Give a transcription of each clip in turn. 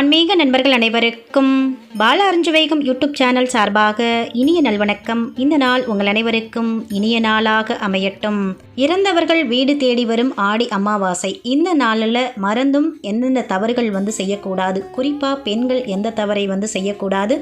ஆன்மீக நண்பர்கள் அனைவருக்கும் பால அறிஞ்சு வைக்கும் யூடியூப் சேனல் சார்பாக இனிய நல்வணக்கம். இந்த நாள் உங்கள் அனைவருக்கும் இனிய நாளாக அமையட்டும். இறந்தவர்கள் வீடு தேடி வரும் ஆடி அமாவாசை. இந்த நாளில் மறந்தும் எந்தெந்த தவறுகள் செய்யக்கூடாது, குறிப்பாக பெண்கள் எந்த தவறை செய்யக்கூடாது,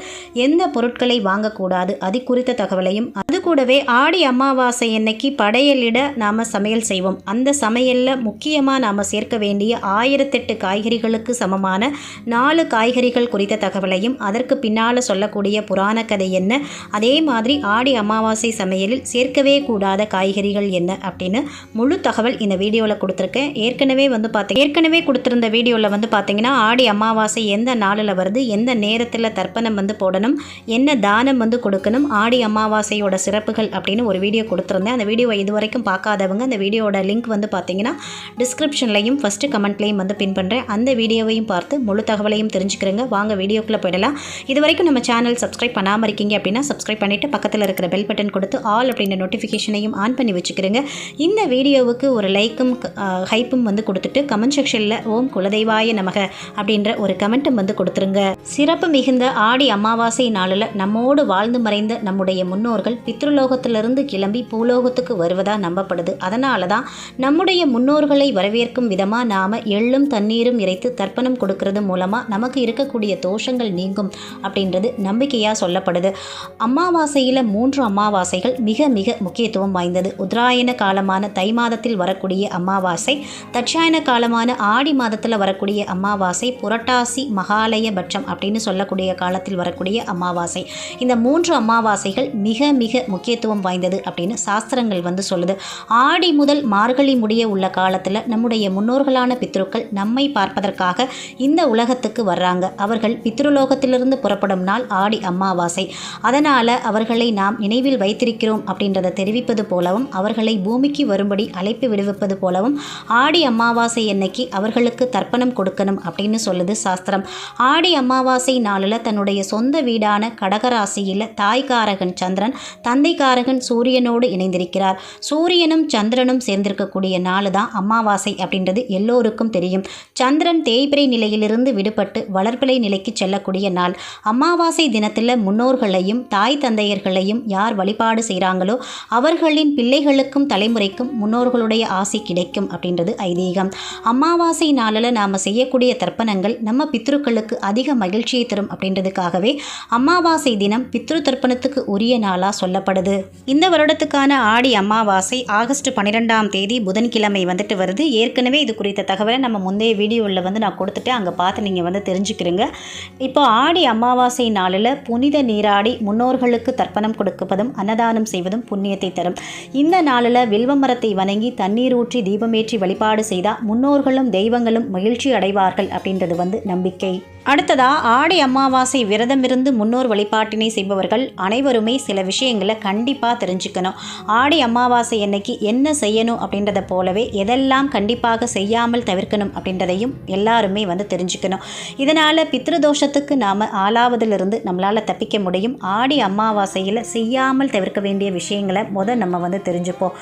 எந்த பொருட்களை வாங்கக்கூடாது, அது குறித்த தகவலையும், அது கூடவே ஆடி அமாவாசை அன்னைக்கு படையலிட நாம் சமையல் செய்வோம். அந்த சமையலில் முக்கியமாக நாம் சேர்க்க வேண்டிய 1008 காய்கறிகளுக்கு சமமான 4 காய்கறிகள் குறித்த தகவலையும், அதற்கு பின்னால் சொல்லக்கூடிய புராண கதை என்ன, அதே மாதிரி ஆடி அமாவாசை சமையலில் சேர்க்கவே கூடாத காய்கறிகள் என்ன அப்படின்னு முழு தகவல் இந்த வீடியோவில் கொடுத்துருக்கேன். ஏற்கனவே கொடுத்துருந்த வீடியோவில் பார்த்தீங்கன்னா ஆடி அமாவாசை எந்த நாளில் வருது, எந்த நேரத்தில் தர்ப்பணம் போடணும், என்ன தானம் கொடுக்கணும், ஆடி அமாவாசையோட சிறப்புகள் அப்படின்னு ஒரு வீடியோ கொடுத்துருந்தேன். அந்த வீடியோவை இதுவரைக்கும் பார்க்காதவங்க அந்த வீடியோட லிங்க் பார்த்தீங்கன்னா டிஸ்கிரிப்ஷன்லையும் ஃபஸ்ட்டு கமெண்ட்லையும் பின் பண்ணுறேன். அந்த வீடியோவையும் பார்த்து முழு தகவலையும் தெரிஞ்சுக்கிறேங்க. வாங்க வீடியோக்குள்ளே போயிடலாம். இது வரைக்கும் நம்ம சேனல் சப்ஸ்கிரைப் பண்ணாமல் இருக்கீங்க அப்படின்னா சப்ஸ்கிரைப் பண்ணிவிட்டு பக்கத்தில் இருக்கிற பெல் பட்டன் கொடுத்து ஆல் அப்படின்ற நோட்டிஃபிகேஷனையும் ஆன் பண்ணி வச்சுக்கிறேங்க. இந்த வீடியோவுக்கு ஒரு லைக்கும் ஹைப்பும் கொடுத்துட்டு கமெண்ட் செக்ஷனில் ஓம் குலதெய்வாய நமக அப்படின்ற ஒரு கமெண்ட்டும் கொடுத்துருங்க. சிறப்பு மிகுந்த ஆடி அமாவாசை நாளில் நம்மோடு வாழ்ந்து மறைந்த நம்முடைய முன்னோர்கள் பித்ருலோகத்திலிருந்து கிளம்பி பூலோகத்துக்கு வருவதாக நம்பப்படுது. அதனால தான் நம்முடைய முன்னோர்களை வரவேற்கும் விதமாக நாம் எள்ளும் தண்ணீரும் இறைத்து தர்ப்பணம் கொடுக்கறது மூலமாக நமக்கு இருக்கக்கூடிய தோஷங்கள் நீங்கும் அப்படின்றது நம்பிக்கையாக சொல்லப்படுது. அமாவாசையில் 3 அமாவாசைகள் மிக மிக முக்கியத்துவம் வாய்ந்தது. உத்தராயண காலமான தை மாதத்தில் வரக்கூடிய அமாவாசை, தட்சாயண காலமான ஆடி மாதத்தில் வரக்கூடிய அமாவாசை, புரட்டாசி மகாலய பட்சம் அப்படின்னு சொல்லக்கூடிய காலத்தில் வரக்கூடிய அமாவாசை. இந்த 3 அமாவாசைகள் மிக மிக முக்கியத்துவம் வாய்ந்தது அப்படின்னு சாஸ்திரங்கள் சொல்லுது. ஆடி முதல் மார்கழி முடிய உள்ள காலத்தில் நம்முடைய முன்னோர்களான பித்ருக்கள் நம்மை பார்ப்பதற்காக இந்த உலகத்துக்கு வர்றாங்க. அவர்கள் பித்ருலோகத்திலிருந்து புறப்படும் நாள் ஆடி அமாவாசை. அதனால் அவர்களை நாம் நினைவில் வைத்திருக்கிறோம் அப்படின்றத தெரிவிப்பது போலவும், அவர்களை பூமிக்கு வரும்படி அழைப்பு விடுவிப்பது போலவும் ஆடி அமாவாசை அன்னைக்கு அவர்களுக்கு தர்ப்பணம் கொடுக்கணும் அப்படின்னு சொல்லுது சாஸ்திரம். ஆடி அமாவாசை நாளில் தன்னுடைய சொந்த வீடான கடகராசியில் தாய்காரகன் சந்திரன், தந்தைக்காரகன் சூரியனோடு இணைந்திருக்கிறார். சூரியனும் சந்திரனும் சேர்ந்திருக்கக்கூடிய நாள் தான் அமாவாசை அப்படின்றது எல்லோருக்கும் தெரியும். சந்திரன் தேய்பிறை நிலையிலிருந்து விடுபட்டு வளர்பிறை நிலைக்கு செல்லக்கூடிய நாள். அமாவாசை தினத்தில் முன்னோர்களையும் தாய் தந்தையர்களையும் யார் வழிபாடு செய்கிறாங்களோ அவர்களின் பிள்ளைகளுக்கும் தலைமுறைக்கும் முன்னோர்களுடைய ஆசி கிடைக்கும் அப்படின்றது ஐதீகம். அமாவாசை நாளில் நாம் செய்யக்கூடிய தர்ப்பணங்கள் நம்ம பித்ருக்களுக்கு அதிக மகிழ்ச்சியை தரும் அப்படின்றதுக்காகவே அமாவாசை தினம் பித்ரு தர்ப்பணத்துக்கு உரிய நாளாக சொல்லப்படுது. இந்த வருடத்துக்கான ஆடி அமாவாசை ஆகஸ்ட் 12ஆம் தேதி புதன்கிழமை வருது. ஏற்கனவே இது குறித்த தகவலை நம்ம முந்தைய வீடியோவில் நான் கொடுத்துட்டு அங்கே பார்த்து நீங்கள் தெரிஞ்சுக்கிறீங்க. இப்போ ஆடி அமாவாசை நாளில் புனித நீராடி முன்னோர்களுக்கு தர்ப்பணம் கொடுப்பதும் அன்னதானம் செய்வதும் புண்ணியத்தை தரும். இந்த நாளில் வில்வ மரத்தை வணங்கி தண்ணீர் ஊற்றி தீபமேற்றி வழிபாடு செய்தால் முன்னோர்களும் தெய்வங்களும் மகிழ்ச்சி அடைவார்கள் அப்படின்றது நம்பிக்கை. அடுத்ததா ஆடி அமாவாசை விரதமிருந்து முன்னோர் வழிபாட்டினை செய்பவர்கள் அனைவருமே சில விஷயங்களை கண்டிப்பாக தெரிஞ்சுக்கணும். ஆடி அமாவாசை அன்னைக்கு என்ன செய்யணும் அப்படின்றத போலவே எதெல்லாம் கண்டிப்பாக செய்யாமல் தவிர்க்கணும் அப்படின்றதையும் எல்லாருமே தெரிஞ்சுக்கணும். இதனால் பித்ருதோஷத்துக்கு நாம் ஆளாவதிலிருந்து நம்மளால் தப்பிக்க முடியும். ஆடி அமாவாசையில் செய்யாமல் தவிர்க்க வேண்டிய விஷயங்களை நம்ம தெரிஞ்சுப்போம்.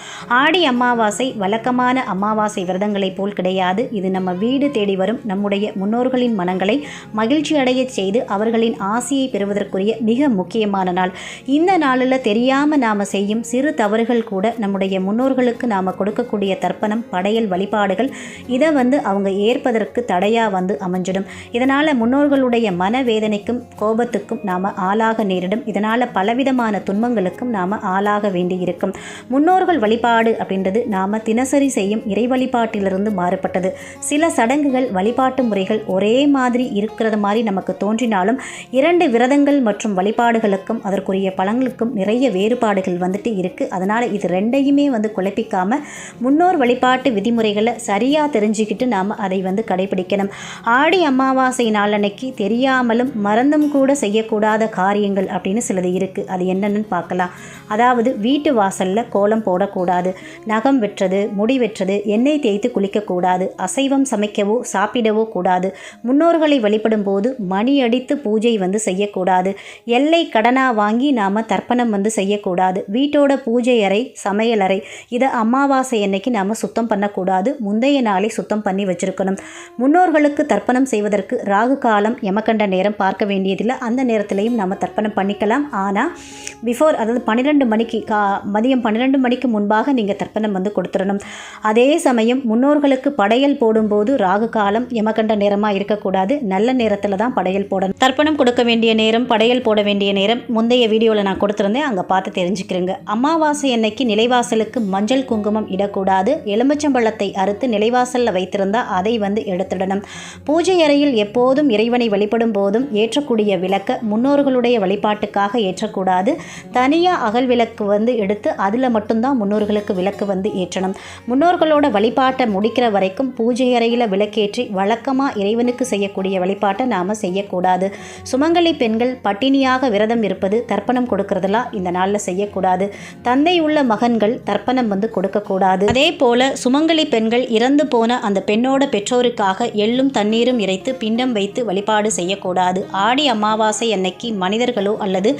ஆடி அமாவாசை வழக்கமான அமாவாசை விரதங்களை போல் கிடையாது. இது நம்ம வீடு தேடி வரும் நம்முடைய முன்னோர்களின் மனங்களை மகிழ்ச்சி அடைய செய்து அவர்களின் ஆசையை பெறுவதற்குரிய மிக முக்கியமான நாள். இந்த நாளில் தெரியாமல் நாம் செய்யும் சிறு தவறுகள் கூட நம்முடைய முன்னோர்களுக்கு நாம் கொடுக்கக்கூடிய தர்ப்பணம், படையல், வழிபாடுகள் இதை அவங்க ஏற்பதற்கு தடையாக அமைஞ்சிடும். இதனால் முன்னோர்களுடைய மனவேதனைக்கும் கோபத்துக்கும் நாம் ஆளாக நேரிடும். இதனால் பலவிதமான துன்பங்களுக்கும் நாம் ஆளாக வேண்டியிருக்கும். முன்னோர்கள் வழிபாடு அப்படின்றது நாம் தினசரி செய்யும் இறை வழிபாட்டிலிருந்து மாறுபட்டது. சில சடங்குகள், வழிபாட்டு முறைகள் ஒரே மாதிரி இருக்கிறது மாதிரி நமக்கு தோன்றினாலும் 2 விரதங்கள் மற்றும் வழிபாடுகளுக்கும் அதற்குரிய பலன்களுக்கும் நிறைய வேறுபாடுகள் இருக்கு. அதனால் இது ரெண்டையுமே குழப்பிக்காம முன்னோர் வழிபாட்டு விதிமுறைகளை சரியாக தெரிஞ்சுக்கிட்டு நாம் அதை கடைபிடிக்கணும். ஆடி அமாவாசை நாளன்னைக்கு தெரியாமலும் மறந்தும் கூட செய்யக்கூடாத காரியங்கள் அப்படின்னு சிலது இருக்குது. அது என்னென்னு பார்க்கலாம். அதாவது வீட்டு வாசலில் கோலம் போடக்கூடாது, நகம் வெட்டுறது, முடி வெட்டுறது, எண்ணெய் தேய்த்து குளிக்கக்கூடாது, அசைவம் சமைக்கவோ சாப்பிடவோ கூடாது, முன்னோர்களை வழிபட வழிபடும் போது மணி அடித்து பூஜை வந்து செய்யக்கூடாது. எல்லை கடனாக வாங்கி நாம் தர்ப்பணம் வந்து செய்யக்கூடாது. வீட்டோட பூஜை அறை, சமையலறை இதை அமாவாசை அன்னைக்கு நாம் சுத்தம் பண்ணக்கூடாது. முந்தைய நாளை சுத்தம் பண்ணி வச்சுருக்கணும். முன்னோர்களுக்கு தர்ப்பணம் செய்வதற்கு ராகு காலம், யமகண்ட நேரம் பார்க்க வேண்டியதில்லை. அந்த நேரத்திலையும் நம்ம தர்ப்பணம் பண்ணிக்கலாம். ஆனால் அதாவது 12 மணிக்கு மதியம் 12 மணிக்கு முன்பாக நீங்கள் தர்ப்பணம் வந்து கொடுத்துடணும். அதே சமயம் முன்னோர்களுக்கு படையல் போடும்போது ராகு காலம், யமகண்ட நேரமாக இருக்கக்கூடாது. நல்ல நேரத்தில் தான் படையல் போடணும். தர்ப்பணம் கொடுக்க வேண்டிய நேரம், படையல் போட வேண்டிய நேரம் முந்தைய வீடியோவில் நான் கொடுத்துருந்தேன், அங்கே பார்த்து தெரிஞ்சுக்கிறேங்க. அமாவாசை அன்னைக்கு நிலைவாசலுக்கு மஞ்சள் குங்குமம் இடக்கூடாது. எலுமிச்சம்பழத்தை அறுத்து நிலைவாசலில் வைத்திருந்தால் அதை வந்து எடுத்துடணும். பூஜை அறையில் எப்போதும் இறைவனை வழிபடும் போதும் ஏற்றக்கூடிய விளக்க முன்னோர்களுடைய வழிபாட்டுக்காக ஏற்றக்கூடாது. தனியாக அகல் விளக்கு வந்து எடுத்து அதில் மட்டும்தான் முன்னோர்களுக்கு விளக்கு வந்து ஏற்றணும். முன்னோர்களோட வழிபாட்டை முடிக்கிற வரைக்கும் பூஜை அறையில் விளக்கேற்றி வழக்கமாக இறைவனுக்கு செய்யக்கூடிய வழிபாட்டை நாம் செய்யக்கூடாது. சுமங்கலி பெண்கள் பட்டினியாக விரதம் இருப்பது, தர்ப்பணம் கொடுக்கறதெல்லாம் இந்த நாளில் செய்யக்கூடாது. தந்தை உள்ள மகன்கள் தர்ப்பணம் வந்து கொடுக்கக்கூடாது. அதே போல் சுமங்கலி பெண்கள் இறந்து போன அந்த பெண்ணோட பெற்றோருக்காக எள்ளும் தண்ணீரும் இறைத்து பிண்டம் வைத்து வழிபாடு செய்யக்கூடாது. ஆடி அமாவாசை அன்னைக்கு மனிதர்களோ அல்லது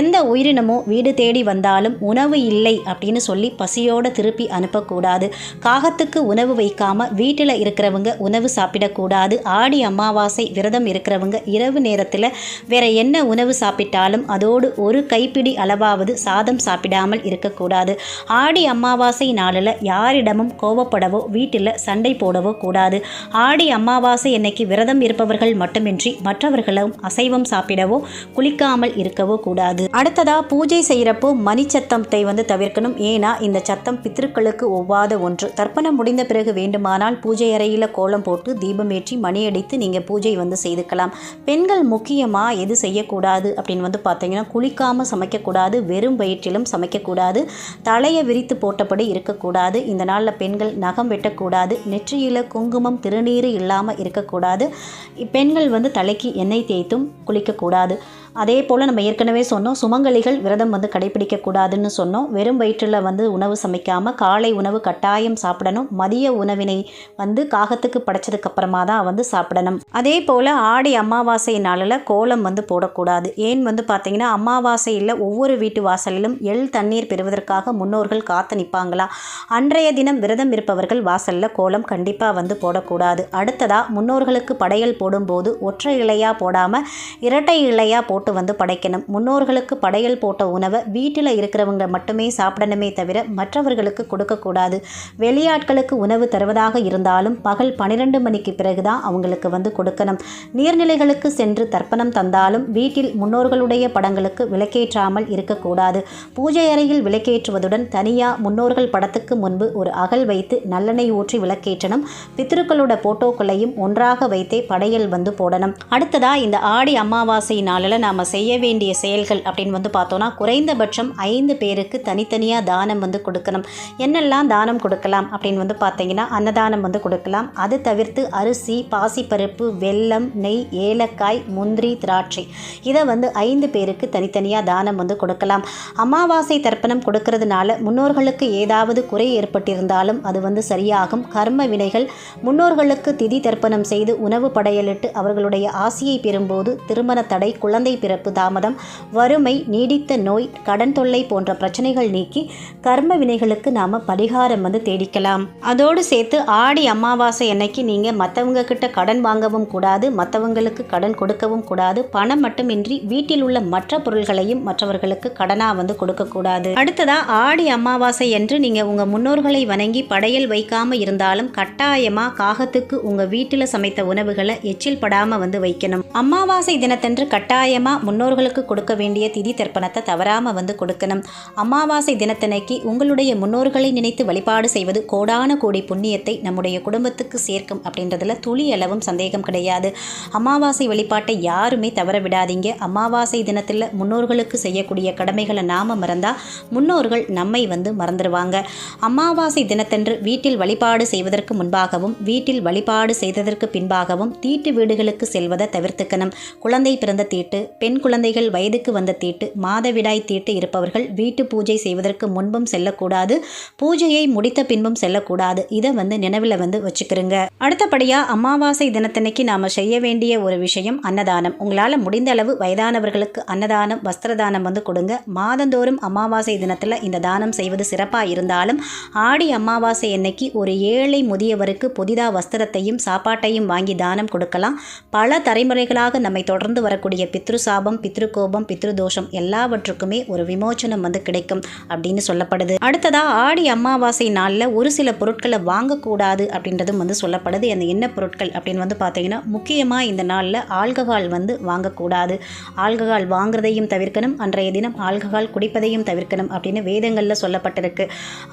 எந்த உயிரினமோ வீடு தேடி வந்தாலும் உணவு இல்லை அப்படின்னு சொல்லி பசியோடு திருப்பி அனுப்பக்கூடாது. காகத்துக்கு உணவு வைக்காம வீட்டில் இருக்கிறவங்க உணவு சாப்பிடக்கூடாது. ஆடி அமாவாசை விரதம் இருக்கிறவங்க இரவு நேரத்தில் வேற என்ன உணவு சாப்பிட்டாலும் அதோடு ஒரு கைப்பிடி அளவாவது சாதம் சாப்பிடாமல் இருக்கக்கூடாது. ஆடி அமாவாசை நாளில் யாரிடமும் கோபப்படவோ வீட்டில் சண்டை போடவோ கூடாது. ஆடி அமாவாசை அன்னைக்கு விரதம் இருப்பவர்கள் மட்டுமின்றி மற்றவர்களும் அசைவம் சாப்பிடவோ குளிக்காமல் இருக்கவோ கூடாது. அடுத்ததா பூஜை செய்கிறப்போ மணிச்சத்தத்தை வந்து தவிர்க்கணும். ஏன்னா இந்த சத்தம் பித்திருக்களுக்கு ஒவ்வாத ஒன்று. தர்ப்பணம் முடிந்த பிறகு வேண்டுமானால் பூஜை அறையில் கோலம் போட்டு தீபம் ஏற்றி மணி அடித்து நீங்கள் பூஜை வந்து செய்துக்கலாம். பெண்கள் முக்கியமாக எது செய்யக்கூடாது அப்படின்னு வந்து பார்த்தீங்கன்னா, குளிக்காமல் சமைக்கக்கூடாது. வெறும் வயிற்றிலும் சமைக்கக்கூடாது. தலையை விரித்து போட்டபடி இருக்கக்கூடாது. இந்த நாளில் பெண்கள் நகம் வெட்டக்கூடாது. நெற்றியில் குங்குமம், திருநீர் இல்லாமல் இருக்கக்கூடாது. பெண்கள் வந்து தலைக்கு எண்ணெய் தேய்த்தும் குளிக்கக்கூடாது. அதே போல் நம்ம ஏற்கனவே சொன்னோம், சுமங்கலிகள் விரதம் வந்து கடைபிடிக்கக்கூடாதுன்னு சொன்னோம். வெறும் வயிற்றில் வந்து உணவு சமைக்காமல் காலை உணவு கட்டாயம் சாப்பிடணும். மதிய உணவினை வந்து காகத்துக்கு படைச்சதுக்கப்புறமா தான் வந்து சாப்பிடணும். அதே போல் ஆடி அமாவாசை நாளில் கோலம் வந்து போடக்கூடாது. ஏன் வந்து பார்த்திங்கன்னா, அமாவாசையில் ஒவ்வொரு வீட்டு வாசலிலும் எள் தண்ணீர் பெறுவதற்காக முன்னோர்கள் காத்து நிற்பாங்களா. அன்றைய தினம் விரதம் இருப்பவர்கள் வாசலில் கோலம் கண்டிப்பாக வந்து போடக்கூடாது. அடுத்ததாக முன்னோர்களுக்கு படையல் போடும்போது ஒற்றை இலையாக போடாமல் இரட்டை இலையாக போட்டு வந்து படைக்கணும். முன்னோர்களுக்கு படையல் போட்ட உணவை வீட்டில் இருக்கிறவங்க மட்டுமே சாப்பிடணுமே தவிர மற்றவர்களுக்கு கொடுக்கக்கூடாது. வெளியாட்களுக்கு உணவு தருவதாக இருந்தாலும் பகல் 12 மணிக்கு பிறகுதான் அவங்களுக்கு வந்து கொடுக்கணும். நீர்நிலைகளுக்கு சென்று தர்ப்பணம் தந்தாலும் வீட்டில் முன்னோர்களுடைய படங்களுக்கு விளக்கேற்றாமல் இருக்கக்கூடாது. பூஜை அறையில் விளக்கேற்றுவதுடன் தனியாக முன்னோர்கள் படத்துக்கு முன்பு ஒரு அகல் வைத்து நல்லெண்ணெய் ஊற்றி விளக்கேற்றணும். பித்திருக்களோட போட்டோக்களையும் ஒன்றாக வைத்தே படையல் வந்து போடணும். அடுத்ததா இந்த ஆடி அமாவாசை நாளில் நாம் செய்ய வேண்டிய செயல்கள் அப்படின்னு வந்து பார்த்தோன்னா, குறைந்தபட்சம் 5 பேருக்கு தனித்தனியாக தானம் வந்து கொடுக்கணும். என்னெல்லாம் தானம் கொடுக்கலாம் அப்படின்னு வந்து பார்த்தீங்கன்னா, அன்னதானம் வந்து கொடுக்கலாம். அது தவிர்த்து அரிசி, பாசிப்பருப்பு, வெல்லம், நெய், ஏலக்காய், முந்திரி, திராட்சை இதை வந்து 5 பேருக்கு தனித்தனியாக தானம் வந்து கொடுக்கலாம். அமாவாசை தர்ப்பணம் கொடுக்கறதுனால முன்னோர்களுக்கு ஏதாவது குறை ஏற்பட்டிருந்தாலும் அது வந்து சரியாகும். கர்ம வினைகள் முன்னோர்களுக்கு திதி தர்ப்பணம் செய்து உணவு படையலிட்டு அவர்களுடைய ஆசியை பெறும்போது திருமண தடை, குழந்தை பிறப்பு தாமதம், வறுமை, நீடித்த நோய், கடன் தொல்லை போன்ற பிரச்சனைகள் நீக்கி கர்ம வினைகளுக்கு நாம் பரிகாரம் வந்து தேடிக்கலாம். அதோடு சேர்த்து ஆடி அமாவாசை அன்னைக்கு நீங்கள் மற்றவங்க கிட்ட கடன் வாங்கவும் கூடாது, மற்றவங்களுக்கு கடன் கொடுக்கவும் கூடாது. பணம் மட்டுமின்றி வீட்டில் உள்ள மற்ற பொருள்களையும் மற்றவர்களுக்கு கடனாக வந்து கொடுக்கக்கூடாது. அடுத்ததாக ஆடி அமாவாசை என்று நீங்கள் உங்கள் முன்னோர்களை வணங்கி படையல் வைக்காமல் இருந்தாலும் கட்டாயமாக காகத்துக்கு உங்கள் வீட்டில் சமைத்த உணவுகளை எச்சில் படாமல் வந்து வைக்கணும். அமாவாசை தினத்தன்று கட்டாயமாக முன்னோர்களுக்கு கொடுக்க வேண்டிய திதி தர்ப்பணத்தை தவறாமல் வந்து கொடுக்கணும். அமாவாசை தினத்தன்னைக்கு உங்களுடைய முன்னோர்களை நினைத்து வழிபாடு செய்வது கோடான கோடி புண்ணியத்தை நம்முடைய குடும்பத்துக்கு சேர்க்கும் அப்படின்றதுல துளி அளவும் சந்தேகம் கிடையாது. அமாவாசை வழிபாட்டை யாருமே தவற விடாதீங்க. அமாவாசை தினத்தில் முன்னோர்களுக்கு செய்யக்கூடிய கடமைகளை நாம மறந்தா முன்னோர்கள் நம்மை வந்து மறந்துடுவாங்க. அமாவாசை தினத்தன்று வீட்டில் வழிபாடு செய்வதற்கு முன்பாகவும் வீட்டில் வழிபாடு செய்ததற்கு பின்பாகவும் தீட்டு வீடுகளுக்கு செல்வதை தவிர்த்துக்கணும். குழந்தை பிறந்த தீட்டு, பெண் குழந்தைகள் வயதுக்கு வந்த தீட்டு, மாதவிடாய் தீட்டு இருப்பவர்கள் வீட்டு பூஜை செய்வதற்கு முன்பும் செல்லக்கூடாது, பூஜையை முடித்த பின்பும் செல்லக்கூடாது. இதை நினைவில் வச்சுக்கிறோங்க. அடுத்தபடியாக அமாவாசை தினத்தன்னைக்கு நாம் செய்ய வேண்டிய ஒரு விஷயம் அன்னதானம். உங்களால் முடிந்த அளவு வயதானவர்களுக்கு அன்னதானம், வஸ்திரதானம் கொடுங்க. மாதந்தோறும் அமாவாசை தினத்தில் இந்த தானம் செய்வது சிறப்பாக இருந்தாலும் ஆடி அமாவாசை அன்னைக்கு ஒரு ஏழை முதியவருக்கு புதிதாக வஸ்திரத்தையும் சாப்பாட்டையும் வாங்கி தானம் கொடுக்கலாம். பல தலைமுறைகளாக நம்மை தொடர்ந்து வரக்கூடிய பித்ரு சாபம், பித்ரு கோபம், பித்ரு தோஷம் எல்லாவற்றுக்குமே ஒரு விமோச்சனம் கிடைக்கும் அப்படின்னு சொல்லப்படுது. அடுத்ததா ஆடி அமாவாசை நாளில் ஒரு சில பொருட்களை வாங்கக்கூடாது அப்படின்றதும் சொல்லப்படுது. அந்த என்ன பொருட்கள் அப்படின்னு பார்த்தீங்கன்னா, முக்கியமாக இந்த நாளில் ஆல்கஹால் வாங்கக்கூடாது. ஆல்கஹால் வாங்குறதையும் தவிர்க்கணும், அன்றைய தினம் ஆல்கஹால் குடிப்பதையும் தவிர்க்கணும் அப்படின்னு வேதங்களில் சொல்லப்பட்டிருக்கு.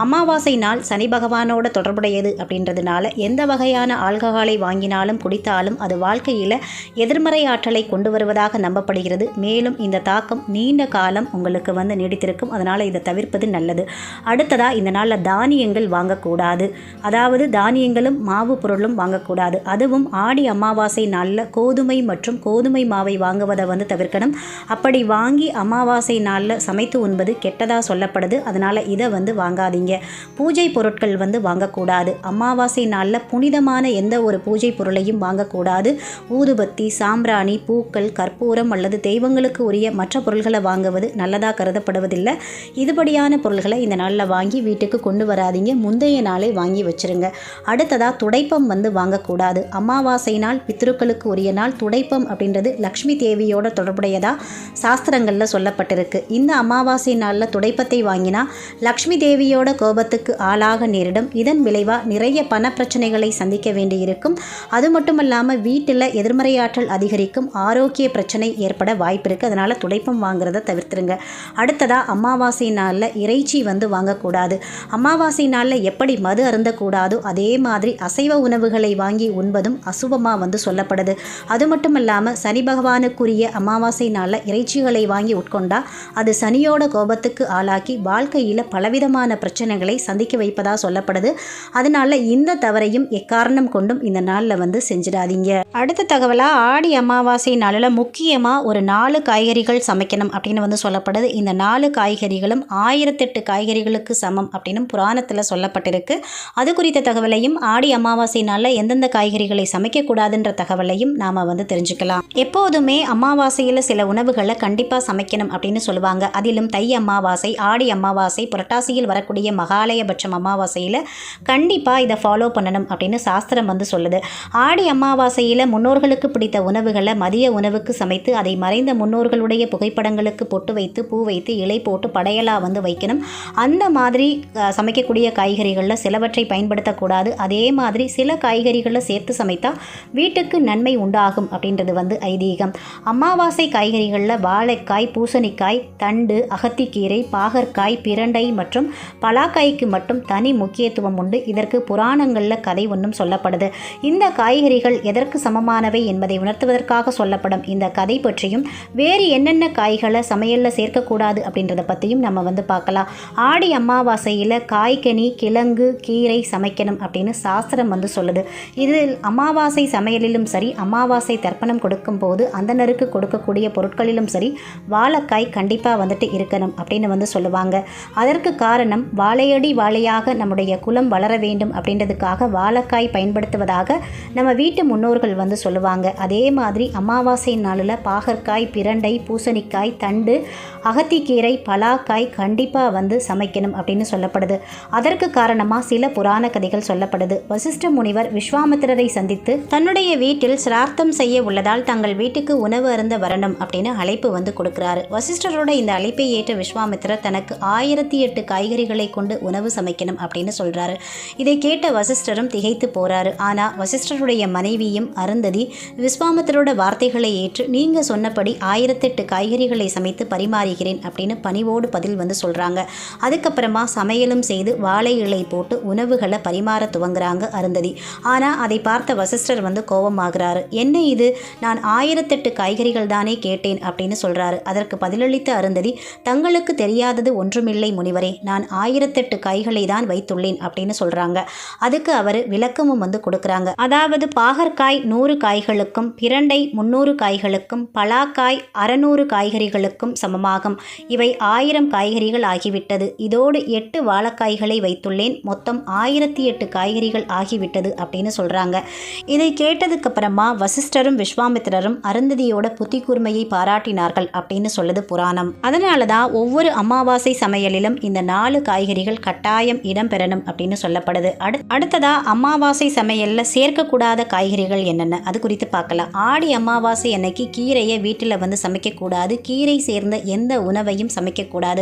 அமாவாசை நாள் சனி பகவானோட தொடர்புடையது அப்படின்றதுனால எந்த வகையான ஆல்கஹாலை வாங்கினாலும் குடித்தாலும் அது வாழ்க்கையில் எதிர்மறை ஆற்றலை கொண்டு வருவதாக நம்பப்படுகிறது. மேலும் இந்த தாக்கம் நீண்ட காலம் உங்களுக்கு நீடித்திருக்கும். அதனால் இதை தவிர்ப்பது நல்லது. அடுத்ததாக இந்த நாளில் தானியங்கள் வாங்கக்கூடாது. அதாவது தானியங்களும் மாவு பொருளும் வாங்கக்கூடாது. அதுவும் ஆடி அமாவாசை நாளில் கோதுமை மற்றும் கோதுமை மாவை வாங்குவதை தவிர்க்கணும். அப்படி வாங்கி அமாவாசை நாளில் சமைத்து உண்பது கெட்டதாக சொல்லப்படுது. அதனால் இதை வாங்காதீங்க. பூஜை பொருட்கள் வாங்கக்கூடாது. அமாவாசை நாளில் புனிதமான எந்த ஒரு பூஜை பொருளையும் வாங்கக்கூடாது. ஊதுபத்தி, சாம்பிராணி, பூக்கள், கற்பூரம் அல்லது தெய்வங்களுக்கு உரிய மற்ற பொருள்களை வாங்குவது நல்லதாக கருதப்படுவதில்லை. இதுபடியான பொருள்களை இந்த நாளில் வாங்கி வீட்டுக்கு கொண்டு வராதிங்க. முந்தைய நாளை வாங்கி வச்சுருங்க. அடுத்ததாக துடைப்பம் வாங்கக்கூடாது. அமாவாசை நாள் பித்ருக்களுக்கு உரிய நாள். துடைப்பம் அப்படின்றது லக்ஷ்மி தேவியோட தொடர்புடையதாக சாஸ்திரங்களில் சொல்லப்பட்டிருக்கு. இந்த அமாவாசை நாளில் துடைப்பத்தை வாங்கினா லக்ஷ்மி தேவியோட கோபத்துக்கு ஆளாக நேரிடும். இதன் விளைவாக நிறைய பண பிரச்சனைகளை சந்திக்க வேண்டியிருக்கும். அது மட்டும் இல்லாமல் வீட்டில் எதிர்மறையாற்றல் அதிகரிக்கும், ஆரோக்கிய பிரச்சனை ஏற்பட வாய்ப்பு இருக்குது. அதனால் துடைப்பம் வாங்குறத தவிர்த்துருங்க. அடுத்ததாக அமாவாசை நாளில் இறைச்சி வாங்கக்கூடாது. அமாவாசை நாளில் எப்படி மது அருந்தக்கூடாதோ அதே மாதிரி அசைவ உணவுகளை வாங்கி உண்பதும் அசுபமாக சொல்லப்படுது. அது மட்டும் இல்லாமல் சனி பகவானுக்குரிய அமாவாசை நாளில் இறைச்சிகளை வாங்கி உட்கொண்டா அது சனியோட கோபத்துக்கு ஆளாக்கி வாழ்க்கையில் பலவிதமான பிரச்சனைகளை சந்திக்க வைப்பதாக சொல்லப்படுது. அதனால் இந்த தவறையும் எக்காரணம் கொண்டும் இந்த நாளில் செஞ்சிடாதீங்க. அடுத்த தகவலாக ஆடி அமாவாசை நாளில் முக்கியமாக ஒரு 4 காய்கறிகள் சமைக்கணும் அப்படின்னு சொல்லப்படுது. இந்த 4 காய்கறிகளும் 1008 காய்கறிகளுக்கு சமம் அப்படின்னு புராணத்தில் சொல்லப்பட்டிருக்கு. அது குறித்த தகவலையும் ஆடி அமாவாசை நாளில் எந்தெந்த காய்கறிகளை சமைக்கக்கூடாதுன்ற தகவலையும் நாம் தெரிஞ்சுக்கலாம். எப்போதுமே அமாவாசையில் சில உணவுகளை கண்டிப்பாக சமைக்கணும் அப்படின்னு சொல்லுவாங்க. அதிலும் தை அமாவாசை, ஆடி அமாவாசை, புரட்டாசியில் வரக்கூடிய மகாலயபட்சம் அமாவாசையில் கண்டிப்பாக இதை ஃபாலோ பண்ணணும் அப்படின்னு சாஸ்திரம் சொல்லுது. ஆடி அமாவாசையில் முன்னோர்களுக்கு பிடித்த உணவுகளை மதிய உணவுக்கு சமைத்து அதை மறைந்த முன்னோர்களுடைய புகைப்படங்களுக்கு பொட்டு வைத்து பூ வைத்து இலை போட்டு படையலாக வைக்கணும். அந்த மாதிரி சமைக்கக்கூடிய காய்கறிகளில் சிலவற்றை பயன்படுத்தக்கூடாது. அதே மாதிரி சில காய்கறிகளை சேர்த்து சமைத்தா வீட்டுக்கு நன்மை உண்டாகும் அப்படின்றது ஐதீகம். அமாவாசை காய்கறிகளில் வாழைக்காய், பூசணிக்காய், தண்டு, அகத்திக்கீரை, பாகற்காய், பிரண்டை மற்றும் பலாக்காய்க்கு மட்டும் தனி முக்கியத்துவம் உண்டு. இதற்கு புராணங்களில் கதை ஒன்றும் சொல்லப்படுது. இந்த காய்கறிகள் எதற்கு சமமானவை என்பதை உணர்த்துவதற்காக சொல்லப்படும் இந்த கதை பற்றியும் வேறு என்னென்ன காய்களை சமையலில் சேர்க்கக்கூடாது அப்படின்றத பற்றியும் நம்ம பார்க்கலாம். ஆடி அமாவாசையில் காய்கனி, கிழங்கு, கீரை சமைக்கணும் அப்படின்னு சாஸ்திரம் சொல்லுது. இதில் அமாவாசை சமையலிலும் சரி, அமாவாசை தர்ப்பணம் கொடுக்கும் போது அந்தனருக்கு கொடுக்கக்கூடிய பொருட்களிலும் சரி வாழைக்காய் கண்டிப்பாக இருக்கணும் அப்படின்னு சொல்லுவாங்க. அதற்கு காரணம் வாழையடி வாழையாக நம்முடைய குலம் வளர வேண்டும் அப்படின்றதுக்காக வாழைக்காய் பயன்படுத்துவதாக நம்ம வீட்டு முன்னோர்கள் சொல்லுவாங்க. அதே மாதிரி அமாவாசை நாளில் பாகற்காய், பிரண்டை, பூசணிக்காய், தண்டு, அகத்திக்கீரை, பலாக்காய் கண்டிப்பாக சமைக்கணும் அப்படின்னு சொல்லப்படுது. அதற்கு காரணமாக சில புராண கதைகள் சொல்லப்படுது. வசிஷ்ட முனிவர் விஸ்வாமித்திரரை சந்தித்து தன்னுடைய வீட்டில் சிரார்த்தம் செய்ய உள்ளதால் தங்கள் வீட்டுக்கு உணவு அருந்த வரணும் அப்படின்னு அழைப்பு கொடுக்கிறாரு. வசிஷ்டரோட இந்த அழைப்பை ஏற்ற விஸ்வாமித்திரர் தனக்கு 1008 காய்கறிகளை கொண்டு உணவு சமைக்கணும் அப்படின்னு சொல்றாரு. இதை கேட்ட வசிஷ்டரும் திகைத்து போறாரு. ஆனால் வசிஷ்டருடைய மனைவியும் அருந்ததி விஸ்வாமித்திரோட வார்த்தைகளை ஏற்று நீங்க சொன்னபடி 1008 காய்கறிகளை சமைத்து பரிமாறுகிறேன் அப்படின்னு பணிவோடு பதில் சொல்றாங்க. அதுக்கப்புறமா சமையலும் செய்து வாழை இலை போட்டு உணவுகளை பரிமாற துவங்குறாங்க அருந்ததி. ஆனால் அதை பார்த்த வசிஷ்டர் கோபமாகிறாரு. என்ன இது, நான் 1008 காய்கறிகள் தானே கேட்டேன் அப்படின்னு சொல்றாரு. அதற்கு பதிலளித்த அருந்ததி, தங்களுக்கு தெரியாதது ஒன்றுமில்லை முனிவரே, நான் 1008 காய்களை தான் வைத்துள்ளேன் அப்படின்னு சொல்றாங்க. அதுக்கு அவர் விளக்கமும் கொடுக்குறாங்க. அதாவது பாகற்காய் 100 காய்களுக்கும், பிரண்டை 300 காய்களுக்கும், பலா பலாக்காய் 600 காய்கறிகளுக்கும் சமமாகும். இவை 1000 காய்கறிகள் ஆகிவிட்டது. இதோடு 8 வாழைக்காய்களை வைத்துள்ளேன். மொத்தம் 1008 காய்கறிகள் ஆகிவிட்டது அப்படின்னு சொல்கிறாங்க. இதை கேட்டதுக்கப்புறமா வசிஷ்டரும் விஸ்வாமித்திரரும் அருந்ததியோட புத்தி கூர்மையை பாராட்டினார்கள் அப்படின்னு சொல்லுது புராணம். அதனால தான் ஒவ்வொரு அமாவாசை சமையலிலும் இந்த 4 காய்கறிகள் கட்டாயம் இடம்பெறணும் அப்படின்னு சொல்லப்படுது. அடுத்ததா அமாவாசை சமையலில் சேர்க்கக்கூடாத காய்கறிகள் என்னென்ன அது குறித்து பார்க்கலாம். ஆடி அமாவாசை அன்னைக்கு கீரையை வீட்டில் சமைக்கக்கூடாது. கீரை சேர்ந்த எந்த உணவையும் சமைக்கக்கூடாது.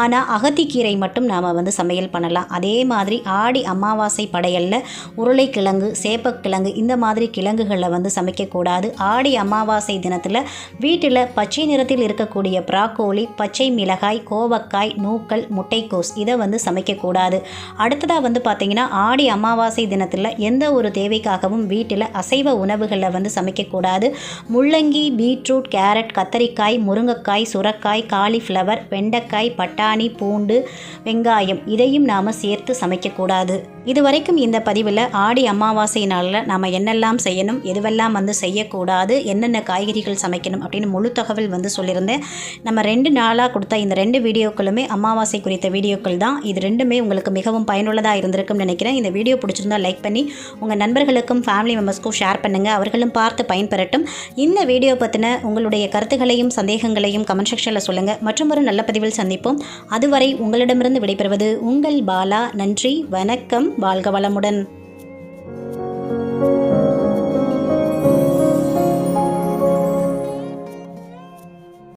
ஆனால் அகத்திக்கீரை மட்டும் நாம் சமையல் பண்ணலாம். அதே மாதிரி ஆடி அமாவாசை படையலில் உருளைக்கிழங்கு, சேப்பக்கிழங்கு இந்த மாதிரி கிழங்குகளை சமைக்கக்கூடாது. ஆடி அமாவாசை தினத்தில் வீட்டில் பச்சை நிறத்தில் இருக்கக்கூடிய ப்ராக்கோலி, பச்சை மிளகாய், கோவக்காய், நூக்கல், முட்டைக்கோஸ் இதை சமைக்கக்கூடாது. அடுத்ததாக பார்த்தீங்கன்னா ஆடி அமாவாசை தினத்தில் எந்த ஒரு தேவைக்காகவும் வீட்டில் அசைவ உணவுகளை சமைக்கக்கூடாது. முள்ளங்கி, பீட்ரூட், கேரட், கத்தரிக்காய், முருங்கைக்காய், சுரக்காய், காலிஃப்ளவர், வெண்டைக்காய், பட்டாணி, பூண்டு, வெங்காயம் இதையும் நாம் சேர்த்து சமைக்கக்கூடாது. இதுவரைக்கும் இந்த பதிவில் ஆடி அமாவாசை நாளில் நாம் என்னெல்லாம் செய்யணும், எதுவெல்லாம் செய்யக்கூடாது, என்னென்ன காய்கறிகள் சமைக்கணும் அப்படின்னு முழு தகவல் சொல்லியிருந்தேன். நம்ம 2 நாளாக கொடுத்த இந்த 2 வீடியோக்களுமே அமாவாசை குறித்த வீடியோக்கள் தான். இது ரெண்டுமே உங்களுக்கு மிகவும் பயனுள்ளதாக இருந்திருக்கும்னு நினைக்கிறேன். இந்த வீடியோ பிடிச்சிருந்தால் லைக் பண்ணி உங்கள் நண்பர்களுக்கும் ஃபேமிலி மெம்பர்ஸ்க்கும் ஷேர் பண்ணுங்கள். அவர்களும் பார்த்து பயன்பெறட்டும். இந்த வீடியோ பற்றின உங்களுடைய கருத்துக்களையும் சந்தேகங்களையும் கமெண்ட் செக்ஷனில் சொல்லுங்கள். மற்றும் ஒரு நல்ல பதிவில் சந்திப்போம். அதுவரை உங்களிடமிருந்து விடைபெறுவது உங்கள் பாலா. நன்றி, வணக்கம், வாழ்க வளமுடன்.